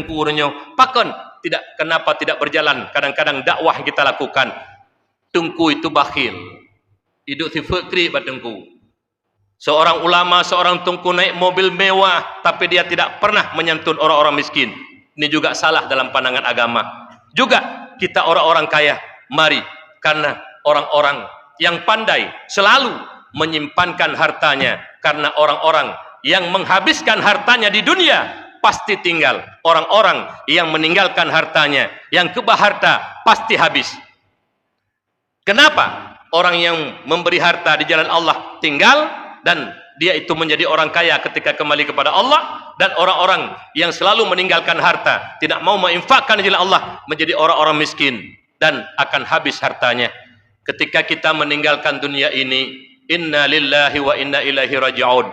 tengku renyo. Pakon tidak, kenapa tidak berjalan kadang-kadang dakwah yang kita lakukan. Tengku itu bakhil. Hidup si fikri batengku. Seorang ulama, seorang tengku naik mobil mewah, tapi dia tidak pernah menyantun orang-orang miskin. Ini juga salah dalam pandangan agama. Juga kita orang-orang kaya, mari, karena orang-orang yang pandai selalu menyimpankan hartanya, karena orang-orang yang menghabiskan hartanya di dunia pasti tinggal. Orang-orang yang meninggalkan hartanya, yang kebah harta pasti habis. Kenapa? Orang yang memberi harta di jalan Allah tinggal, dan dia itu menjadi orang kaya ketika kembali kepada Allah. Dan orang-orang yang selalu meninggalkan harta, tidak mau menginfakkan di jalan Allah, menjadi orang-orang miskin dan akan habis hartanya. Ketika kita meninggalkan dunia ini, inna lillahi wa inna ilaihi raji'un.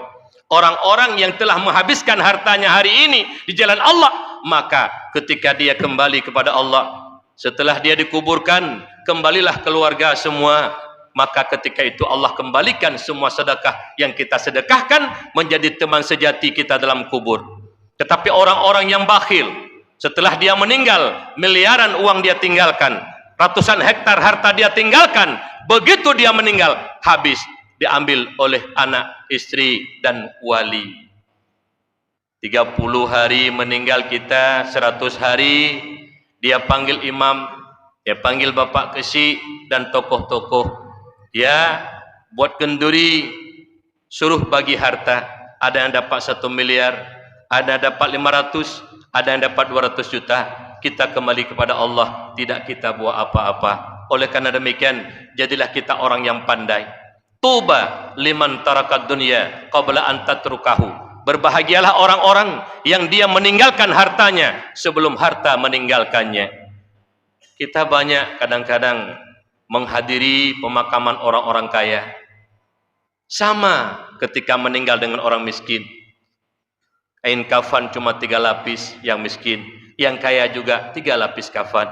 Orang-orang yang telah menghabiskan hartanya hari ini di jalan Allah, maka ketika dia kembali kepada Allah, setelah dia dikuburkan, kembalilah keluarga semua. Maka ketika itu Allah kembalikan semua sedekah yang kita sedekahkan menjadi teman sejati kita dalam kubur. Tetapi orang-orang yang bakhil, setelah dia meninggal, miliaran uang dia tinggalkan, ratusan hektar harta dia tinggalkan, begitu dia meninggal, habis, diambil oleh anak, istri, dan wali. 30 hari meninggal kita, 100 hari, dia panggil imam, dia panggil bapak kesi, dan tokoh-tokoh. Ya, buat kenduri, suruh bagi harta. Ada yang dapat 1 miliar, ada yang dapat 500, ada yang dapat 200 juta. Kita kembali kepada Allah, tidak kita buat apa-apa. Oleh karena demikian, jadilah kita orang yang pandai. Tuba liman tarakat dunya qabla an tatrukahu. Berbahagialah orang-orang yang dia meninggalkan hartanya sebelum harta meninggalkannya. Kita banyak kadang-kadang menghadiri pemakaman orang-orang kaya, sama ketika meninggal dengan orang miskin. Kain kafan cuma 3 lapis yang miskin, yang kaya juga 3 lapis kafan.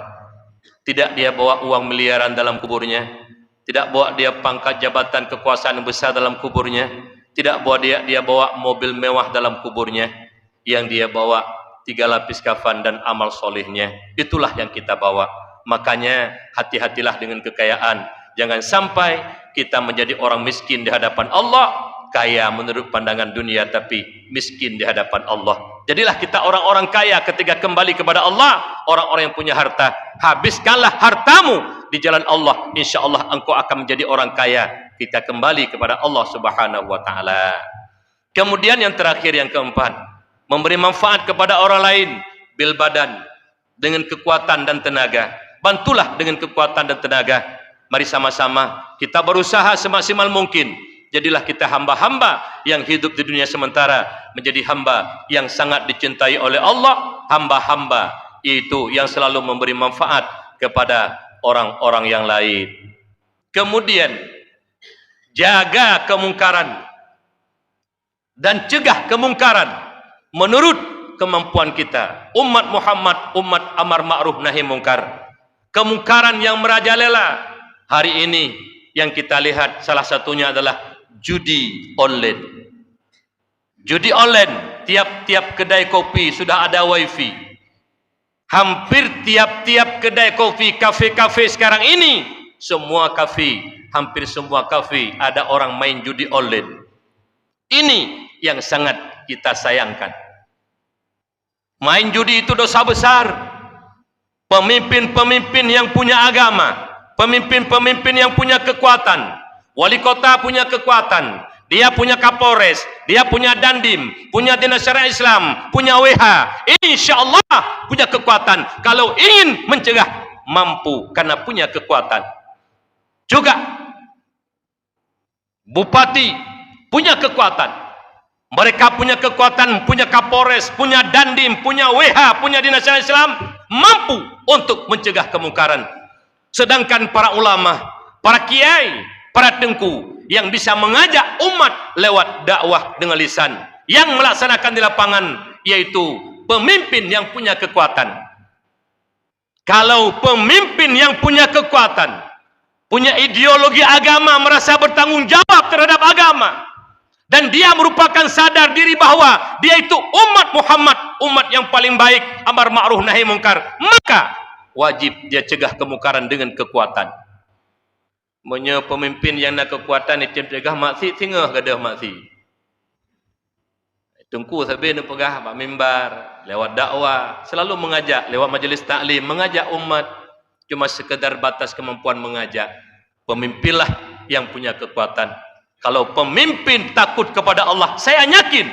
Tidak dia bawa uang miliaran dalam kuburnya, tidak bawa dia pangkat jabatan kekuasaan besar dalam kuburnya, tidak bawa dia bawa mobil mewah dalam kuburnya. Yang dia bawa 3 lapis kafan dan amal solehnya. Itulah yang kita bawa. Makanya hati-hatilah dengan kekayaan. Jangan sampai kita menjadi orang miskin di hadapan Allah, kaya menurut pandangan dunia tapi miskin di hadapan Allah. Jadilah kita orang-orang kaya ketika kembali kepada Allah, orang-orang yang punya harta. Habiskanlah hartamu di jalan Allah, insya Allah engkau akan menjadi orang kaya kita kembali kepada Allah Subhanahu wa taala. Kemudian yang terakhir, yang keempat, memberi manfaat kepada orang lain bil badan, dengan kekuatan dan tenaga. Bantulah dengan kekuatan dan tenaga. Mari sama-sama kita berusaha semaksimal mungkin. Jadilah kita hamba-hamba yang hidup di dunia sementara menjadi hamba yang sangat dicintai oleh Allah. Hamba-hamba itu yang selalu memberi manfaat kepada orang-orang yang lain. Kemudian jaga kemungkaran dan cegah kemungkaran menurut kemampuan kita. Umat Muhammad, umat amar ma'ruf nahi mungkar. Kemungkaran yang merajalela hari ini yang kita lihat salah satunya adalah judi online. Judi online, tiap-tiap kedai kopi sudah ada wifi. Hampir tiap-tiap kedai kopi, kafe-kafe sekarang ini, semua kafe, hampir semua kafe ada orang main judi online. Ini yang sangat kita sayangkan. Main judi itu dosa besar. Pemimpin-pemimpin yang punya agama, pemimpin-pemimpin yang punya kekuatan, wali kota punya kekuatan, dia punya kapolres, dia punya dandim, punya dinas syariah Islam, punya WH, insya Allah punya kekuatan. Kalau ingin mencegah, mampu karena punya kekuatan. Juga bupati punya kekuatan. Mereka punya kekuatan, punya kapolres, punya dandim, punya WH, punya dinas syariah Islam, mampu untuk mencegah kemungkaran. Sedangkan para ulama, para kiai, para tengku yang bisa mengajak umat lewat dakwah dengan lisan, yang melaksanakan di lapangan, yaitu pemimpin yang punya kekuatan. Kalau pemimpin yang punya kekuatan, punya ideologi agama, merasa bertanggung jawab terhadap agama, dan dia merupakan sadar diri bahwa dia itu umat Muhammad, umat yang paling baik, amar ma'ruf nahi mungkar, maka wajib dia cegah kemungkaran dengan kekuatan. Punya pemimpin yang nak kekuatan itu cegah maksiat, singgah gadah maksiat. Tungku sampai nak pegah pak mimbar, lewat dakwah, selalu mengajak lewat majlis taklim, mengajak umat, cuma sekedar batas kemampuan mengajak. Pemimpinlah yang punya kekuatan. Kalau pemimpin takut kepada Allah, saya yakin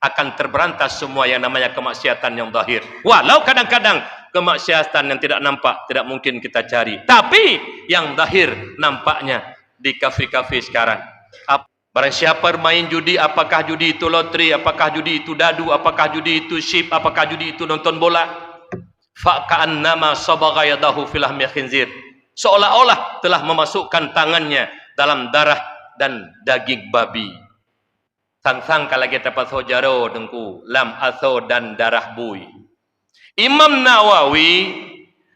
akan terberantas semua yang namanya kemaksiatan yang zahir. Walau kadang-kadang kemaksiatan yang tidak nampak tidak mungkin kita cari, tapi yang zahir nampaknya di kafe-kafe sekarang. Barang siapa main judi, apakah judi itu loteri, apakah judi itu dadu, apakah judi itu ship, apakah judi itu nonton bola, fa'ka'annama sabagha yadahu fil lahmi khinzir, seolah-olah telah memasukkan tangannya dalam darah dan daging babi. Sang-sang kalau kita pasal jaro dengku lam aso dan darah bui. Imam Nawawi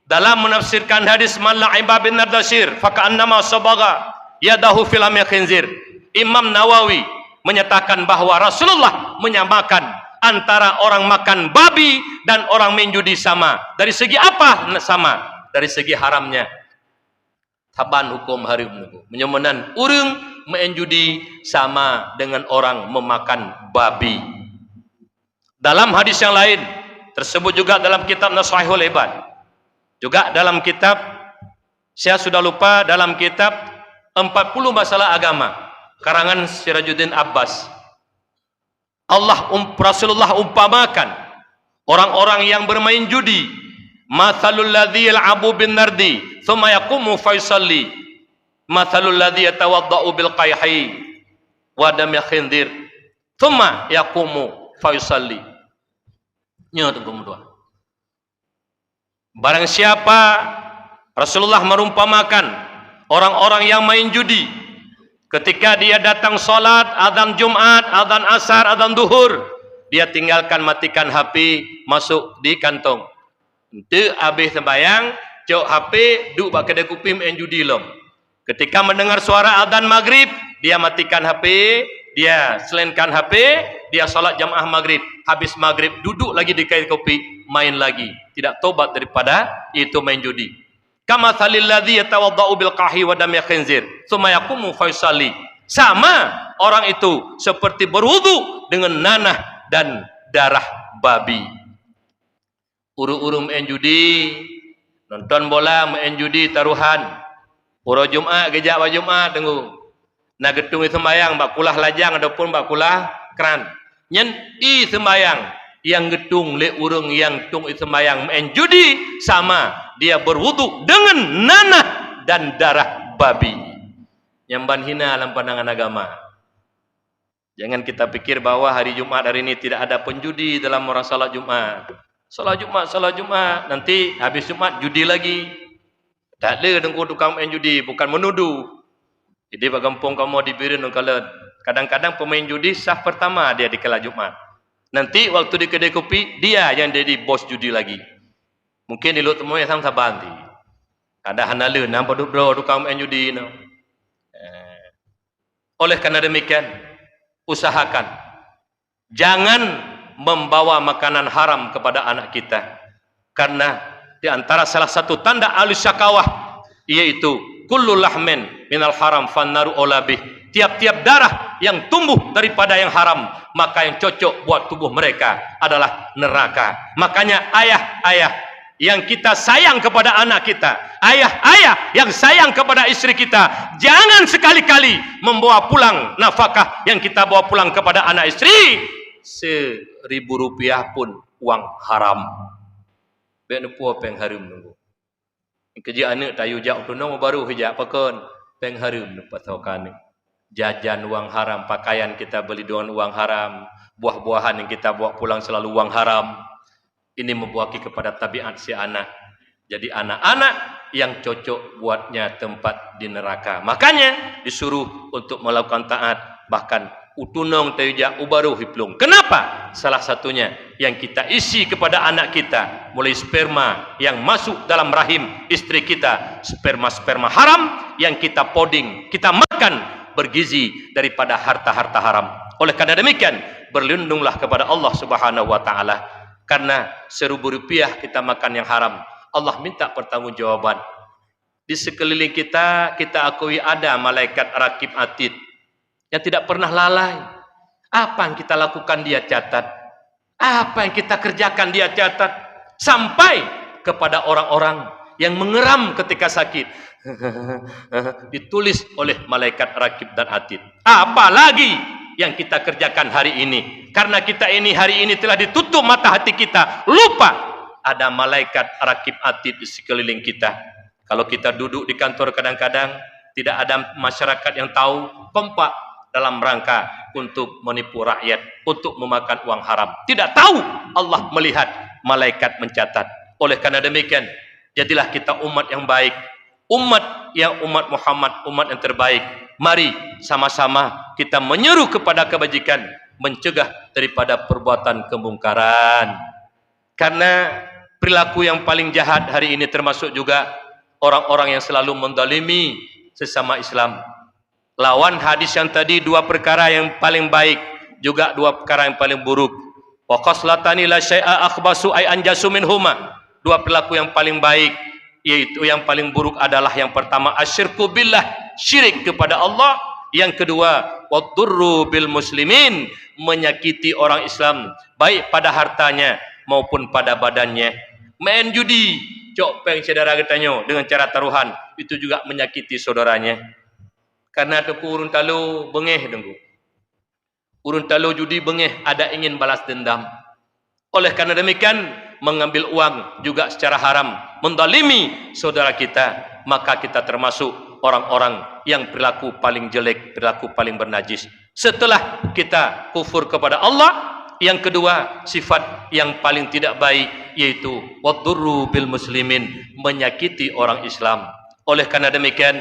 dalam menafsirkan hadis man la'iba bin nardasir fa'ka'annama sabagha yadahu fil lahmi khinzir, Imam Nawawi menyatakan bahawa Rasulullah menyamakan antara orang makan babi dan orang main judi sama. Dari segi apa sama? Dari segi haramnya. Taban hukum haram. Menyemenan urang main judi sama dengan orang memakan babi. Dalam hadis yang lain tersebut juga dalam kitab Nashihul Ibad. Juga dalam kitab, saya sudah lupa, dalam kitab 40 masalah agama karangan Sirajuddin Abbas, Rasulullah umpamakan orang-orang yang bermain judi, mathalul ladzi yal'abu bin nardi thumma yaqumu fa yusalli mathalul ladzi yatawaddau bil qayhi wa dam khinzir thumma yaqumu fa yusalli. Nyata kemudian barang siapa, Rasulullah merumpamakan orang-orang yang main judi, ketika dia datang solat, azan Jumat, azan Asar, azan Duhur, dia tinggalkan, matikan HP, masuk di kantong. Itu habis sembahyang, cok HP, duduk bak kedai kopi main judi lom. Ketika mendengar suara azan Maghrib, dia matikan HP, dia selainkan HP, dia solat jamaah Maghrib. Habis Maghrib, duduk lagi di kedai kopi, main lagi. Tidak tobat daripada itu main judi. Kama salil ladzi yatawaddau bil qahi wa dam khinzir tsumma yaqumu fa yusalli. Sama orang itu seperti berwudu dengan nanah dan darah babi. Uru-uru main judi, nonton bola, main judi taruhan. Uro Jumat gejak wa Jumat tunggu. Na getung sembayang bak kulah lajang ataupun bak kulah keran. Nyen i sembayang yang getung le urung yang tung sembayang main judi sama dia berwudu dengan nanah dan darah babi. Nyamban hina dalam pandangan agama. Jangan kita pikir bahwa hari Jumat hari ini tidak ada penjudi dalam orang salat Jumat. Salat Jumat, nanti habis Jumat judi lagi. Tak ada dengku tukang main judi, bukan menuduh. Jadi bak kampung kamu dibirin kalau kadang-kadang pemain judi sah pertama dia di kala Jumat. Nanti waktu di kedai kopi dia yang jadi bos judi lagi. Mungkin di luar temui sama sabanti. Ada hanala nampak duduk tukang main judi no. Oleh karena demikian, usahakan jangan membawa makanan haram kepada anak kita. Karena di antara salah satu tanda alus syakawah yaitu kullu lahmin minal haram fannaru olabih. Tiap-tiap darah yang tumbuh daripada yang haram, maka yang cocok buat tubuh mereka adalah neraka. Makanya ayah-ayah yang kita sayang kepada anak kita, ayah-ayah yang sayang kepada istri kita, jangan sekali-kali membawa pulang nafkah yang kita bawa pulang kepada anak istri Rp1.000 pun uang haram. Biar puas peng harum nunggu. Kerja anak tayu jak tu nong baru hijak pakon peng harum dapat saukan. Jajan uang haram, pakaian kita beli dengan uang haram, buah-buahan yang kita bawa pulang selalu uang haram. Ini membuaki kepada tabiat si anak. Jadi anak-anak yang cocok buatnya tempat di neraka. Makanya disuruh untuk melakukan taat, bahkan utunong tayujak ubaru hiplung. Kenapa? Salah satunya yang kita isi kepada anak kita, mulai sperma yang masuk dalam rahim istri kita, sperma-sperma haram yang kita poding, kita makan bergizi daripada harta-harta haram. Oleh karena demikian, berlindunglah kepada Allah Subhanahu wa taala. karena 1.000 rupiah kita makan yang haram. Allah minta pertanggungjawaban. Di sekeliling kita, kita akui ada malaikat rakib atid yang tidak pernah lalai. Apa yang kita lakukan dia catat. Apa yang kita kerjakan dia catat. Sampai kepada orang-orang yang mengeram ketika sakit. Ditulis oleh malaikat rakib dan atid. Apalagi yang kita kerjakan hari ini. Karena kita ini hari ini telah ditutup mata hati kita. Lupa ada malaikat rakib atid di sekeliling kita. Kalau kita duduk di kantor kadang-kadang tidak ada masyarakat yang tahu, kompak dalam rangka untuk menipu rakyat, untuk memakan uang haram. Tidak tahu Allah melihat, malaikat mencatat. Oleh karena demikian, jadilah kita umat yang baik, umat Muhammad, umat yang terbaik. Mari sama-sama kita menyeru kepada kebajikan, mencegah daripada perbuatan kemungkaran. Karena perilaku yang paling jahat hari ini termasuk juga orang-orang yang selalu mendalimi sesama Islam. Lawan hadis yang tadi, 2 perkara yang paling baik, juga 2 perkara yang paling buruk. Wa khaslatani la syai'a akhbasu ay anjasu minhuma. 2 perilaku yang paling baik, yaitu yang paling buruk adalah yang pertama asyirku billah, syirik kepada Allah. Yang kedua, wadurru bil muslimin, menyakiti orang Islam baik pada hartanya maupun pada badannya. Main judi, copeng saudara katanya dengan cara taruhan, itu juga menyakiti saudaranya. Karena tepu urun talu bengeh dengku. Urun talu judi bengeh, ada ingin balas dendam. Oleh karena demikian, mengambil uang juga secara haram, mendalimi saudara kita, maka kita termasuk orang-orang yang perilaku paling jelek, perilaku paling bernajis. Setelah kita kufur kepada Allah, yang kedua, sifat yang paling tidak baik, yaitu wadurru bil muslimin, menyakiti orang Islam. Oleh karena demikian,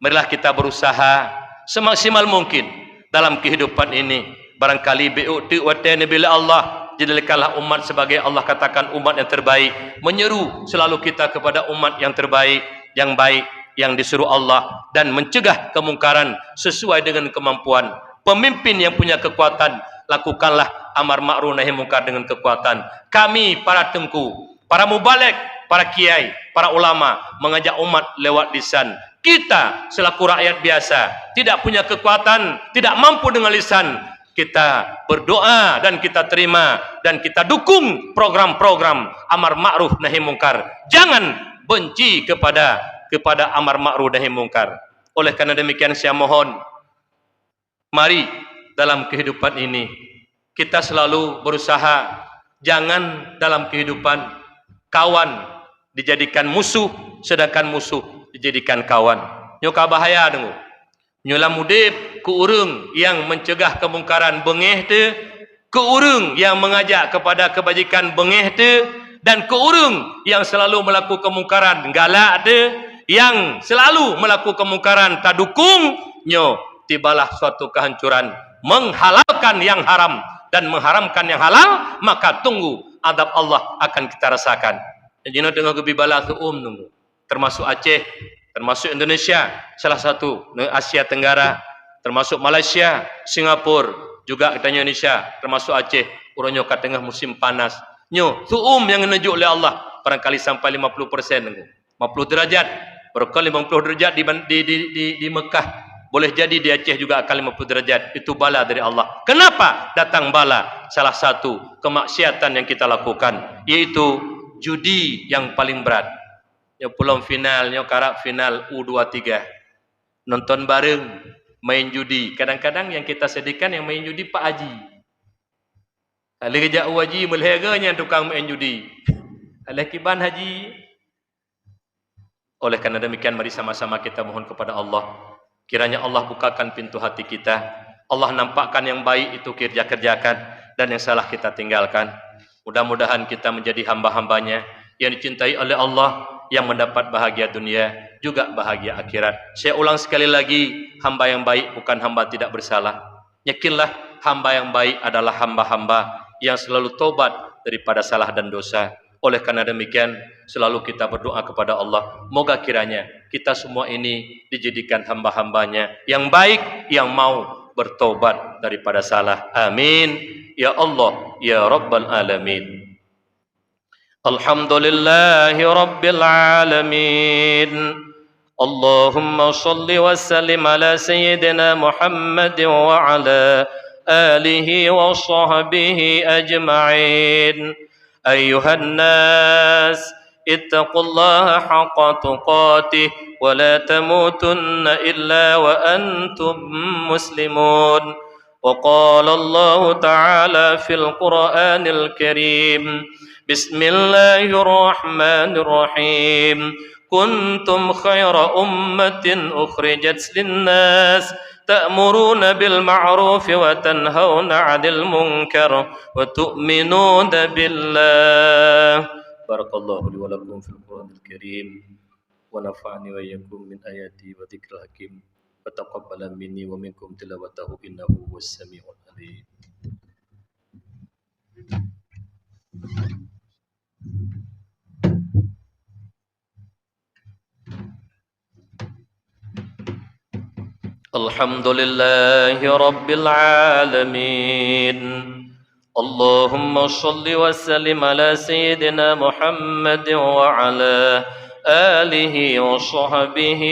marilah kita berusaha semaksimal mungkin dalam kehidupan ini. Barangkali bi'u'ti wa bila Allah, jadikanlah umat sebagai Allah katakan umat yang terbaik. Menyeru selalu kita kepada umat yang terbaik, yang baik, yang disuruh Allah, dan mencegah kemungkaran sesuai dengan kemampuan. Pemimpin yang punya kekuatan, lakukanlah amar ma'ruf nahi mungkar dengan kekuatan. Kami para tengku, para mubaligh, para kiai, para ulama mengajak umat lewat lisan. Kita selaku rakyat biasa tidak punya kekuatan, tidak mampu dengan lisan. Kita berdoa dan kita terima dan kita dukung program-program amar ma'ruf nahi mungkar. Jangan benci kepada amar ma'ruf nahi mungkar. Oleh karena demikian saya mohon, mari dalam kehidupan ini kita selalu berusaha, jangan dalam kehidupan kawan dijadikan musuh, sedangkan musuh dijadikan kawan. Nyoka bahaya dengu. Nyola mudip ke urang yang mencegah kemungkaran bengeh te, ke urang yang mengajak kepada kebajikan bengeh te, dan ke urang yang selalu melakukan kemungkaran galak te, yang selalu melakukan kemungkaran tak dukung, nyo tibalah suatu kehancuran. Menghalalkan yang haram dan mengharamkan yang halal, maka tunggu adab Allah akan kita rasakan. Jadi dengan kebibala tu nunggu. Termasuk Aceh, termasuk Indonesia, salah satu Asia Tenggara, termasuk Malaysia, Singapura, juga katanya Indonesia, termasuk Aceh. Urangnya kat tengah musim panas. Nyo tu yang menuju oleh Allah barangkali sampai 50% nunggu. 50 derajat. Barangkali 50 derajat di Mekah. Boleh jadi di Aceh juga akan 50 derajat. Itu bala dari Allah. Kenapa datang bala? Salah satu kemaksiatan yang kita lakukan, yaitu judi yang paling berat. Yang belum final, yang karak final U23. Nonton bareng, main judi. Kadang-kadang yang kita sediakan yang main judi Pak Haji. Alih kerja Haji melihaganya tukang main judi. Alih kiban Haji. Oleh karena demikian, mari sama-sama kita mohon kepada Allah. Kiranya Allah bukakan pintu hati kita. Allah nampakkan yang baik itu kerja-kerjakan, dan yang salah kita tinggalkan. Mudah-mudahan kita menjadi hamba-hambanya yang dicintai oleh Allah, yang mendapat bahagia dunia juga bahagia akhirat. Saya ulang sekali lagi, hamba yang baik bukan hamba tidak bersalah. Yakinlah hamba yang baik adalah hamba-hamba yang selalu tobat daripada salah dan dosa. Oleh karena demikian, selalu kita berdoa kepada Allah, moga kiranya kita semua ini dijadikan hamba-hambanya yang baik, yang mau bertobat daripada salah. Amin. Ya Allah, ya Rabbal Alamin. الحمد لله رب العالمين. اللهم صل وسلم على سيدنا محمد وعلى آله وصحبه أجمعين. أيها الناس اتقوا الله حق تقاته ولا تموتن إلا وأنتم مسلمون. وقال الله تعالى في القرآن الكريم: بسم الله الرحمن الرحيم. كنتم خير أمة أخرجت للناس تأمرون بالمعروف وتنهون عن المنكر وتؤمنون بالله. بارك الله لي ولكم في القرآن الكريم ونفعني وإياكم من آياته وذكر الحكيم وتقبل مني ومنكم تلاوته إنه هو السميع العليم. الحمد لله رب العالمين. اللهم صل وسلم على سيدنا محمد وعلى آله وصحبه